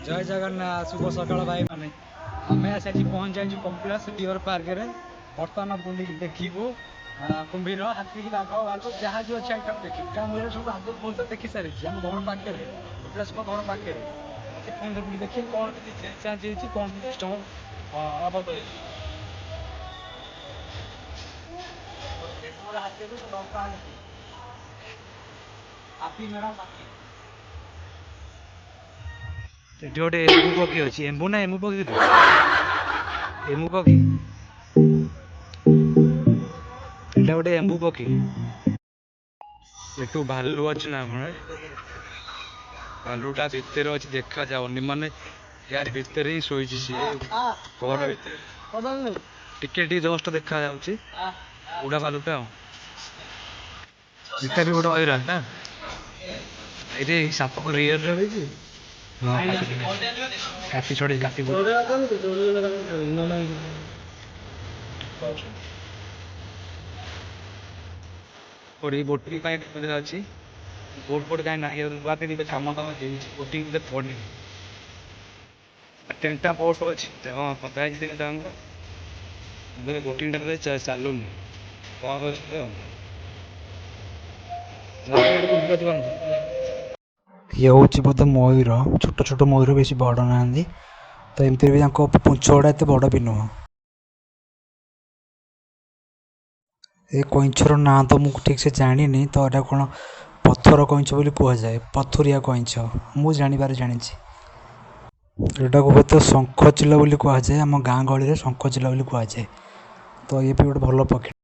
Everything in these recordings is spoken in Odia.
जय जगन्नाथ शुभ सकाल भाई माने आम आज पहुंच जाइए कपिलास डियर पार्क में बर्तमान बुल देखू कुंभीर हाथी बाघ बाघ जहाँ जो अच्छे आइटम देखिए क्या सब आगे बहुत देखी सारी आम घर पाखे कपिलास घर पाखे देखिए कौन चेंज कौन सिस्टम हाथी मेरा ଏଠି ଗୋଟେ ଏମ୍ବୁ ପକ୍ଷୀ ଅଛି ଏମ୍ବୁ ନା ଏମୁ ପକ୍ଷୀ ଏମୁ ପକ୍ଷୀ ଏଇଟା ଗୋଟେ ଏମ୍ବୁ ପକ୍ଷୀ ଏଠୁ ଭାଲୁ ଅଛି ନା କଣ ଭାଲୁଟା ଭିତରେ ଅଛି ଦେଖା ଯାଉନି ମାନେ ୟାର ଭିତରେ ହିଁ ଶୋଇଛି ସିଏ ଘର ଭିତରେ ଟିକେ ଟିକେ ଜଷ୍ଟ ଦେଖା ଯାଉଛି ବୁଢା ଭାଲୁଟା ଆଉ ଏଟା ବି ଗୋଟେ ହଇରାଣ ନା ଏଇରେ ସାପ ରିଅଲରେ ରହିଛି କାଟି ଛଡେଇ କାଟି ପଡ଼ି ବୋଟିଂ ପାଇଁ ଅଛି ବୋଟ ବୋଟ କାହିଁ ନାହିଁ ବାକି ଟିକେ କାମ କାମ ହେଇଛି ବୋଟିଂ ପଡ଼ିନି ତିନିଟା ପୋଷ୍ଟ ଅଛି ହଁ କଥା ହେଇଛି ତିନିଟାଙ୍କ ବୋଟିଂଟାରେ ଚାଲୁନି କ'ଣ କରୁଛନ୍ତି ଆଉ ଇଏ ହେଉଛି ବୋଧେ ମୟୂର ଛୋଟ ଛୋଟ ମୟୂର ବେଶୀ ବଡ଼ ନାହାନ୍ତି ତ ଏମିତିରେ ବି ତାଙ୍କ ପୁଞ୍ଚ ଗୁଡ଼ା ଏତେ ବଡ଼ ବି ନୁହଁ ଏ କଇଁଛର ନାଁ ତ ମୁଁ ଠିକ୍ ସେ ଜାଣିନି ତ ଏଇଟା କ'ଣ ପଥର କଇଁଛ ବୋଲି କୁହାଯାଏ ପଥରିଆ କଇଁଛ ମୁଁ ଜାଣିବାରେ ଜାଣିଛି ଏଟାକୁ ହୁଏତ ଶଙ୍ଖଚିଲ ବୋଲି କୁହାଯାଏ ଆମ ଗାଁ ଗହଳିରେ ଶଙ୍ଖଚିଲ ବୋଲି କୁହାଯାଏ ତ ଇଏ ବି ଗୋଟେ ଭଲ ପକ୍ଷୀ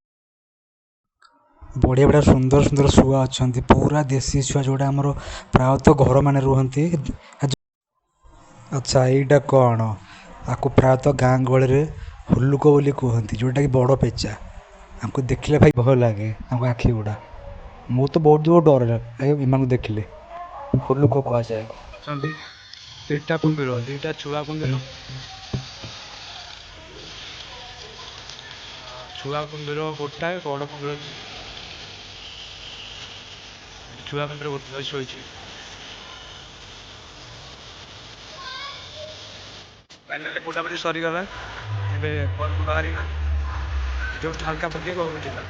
ବଢ଼ିଆ ବଢ଼ିଆ ସୁନ୍ଦର ସୁନ୍ଦର ଶୁଆ ଅଛନ୍ତି ପୁରା ଦେଶୀ ଶୁଆ ଯେଉଁଟା ଆମର ପ୍ରାୟତଃ ଘରମାନେ ରୁହନ୍ତି ଆଚ୍ଛା ଏଇଟା କ'ଣ ଆକୁ ପ୍ରାୟତଃ ଗାଁ ଗହଳିରେ ହୁଲୁକ ବୋଲି କୁହନ୍ତି ଯେଉଁଟାକି ବଡ଼ ପେଚା ଆଙ୍କୁ ଦେଖିଲେ ଭାଇ ଭଲ ଲାଗେ ତାଙ୍କ ଆଖି ଗୁଡ଼ା ମୁଁ ତ ବହୁତ ଦୂର ଡରେ ଏମାନଙ୍କୁ ଦେଖିଲେ ହୁଲୁକ କୁହାଯାଏ ଅଛନ୍ତି ଦିଟା କୁମ୍ଭୀର ଦିଟା ଛୁଆ କୁମ୍ଭୀର ଛୁଆ କୁମ୍ଭୀର ଗୋଟାଏ ବଡ଼ କୁମ୍ଭୀର ଛୁଆ କୁମ୍ଭୀର ଗୋଟେ ଶୋଇଛି ବୁଲାବୁଲି ସରିଗଲା ଏବେ ଘରକୁ ବାହାରିବା ଯୋଉଠି ହାଲକା ପକେଇ ଘରକୁ ଯିବା